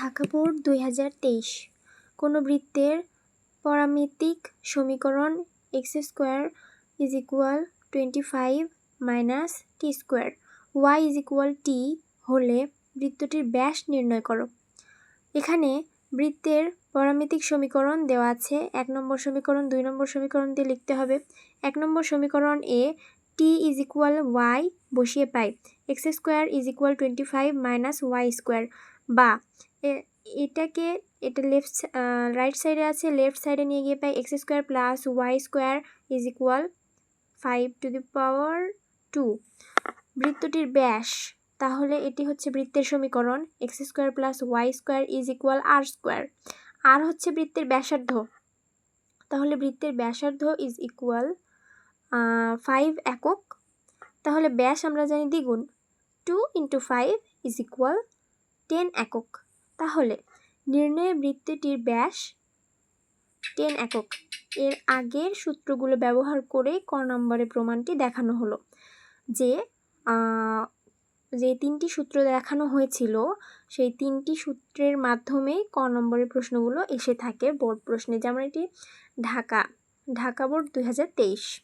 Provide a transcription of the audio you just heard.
Dhaka board 2023 কোনো বৃত্তের পরামিতিক সমীকরণ x² = 25 - t² y = t হলে বৃত্তটির ব্যাস নির্ণয় করো। এখানে বৃত্তের পরামিতিক সমীকরণ দেওয়া আছে। 1 নম্বর সমীকরণ 2 নম্বর সমীকরণ দিয়ে লিখতে হবে। 1 নম্বর সমীকরণ এ t = y বসিয়ে পাই x² = 25 - y² বা এটা রাইট সাইডে আছে, লেফট সাইডে নিয়ে গিয়ে পাই x² + y² = 5^2। বৃত্তটির ব্যাস, তাহলে এটি হচ্ছে বৃত্তের সমীকরণ x² + y² = r²। আর হচ্ছে বৃত্তের ব্যাসার্ধ, তাহলে বৃত্তের ব্যাসার্ধ = 5 একক। তাহলে ব্যাস আমরা জানি দ্বিগুণ, 2 × 5 = 10 একক। তাহলে নির্ণয় বৃত্তটির ব্যাস 10 একক। এর আগের সূত্রগুলো ব্যবহার করে ক নম্বরে প্রমাণটি দেখানো হলো যে 3টি সূত্র দেখানো হয়েছিল, সেই 3টি সূত্রের মাধ্যমেই ক নম্বরের প্রশ্নগুলো এসে থাকে বোর্ড প্রশ্নে। যেমন এটি ঢাকা বোর্ড 2023।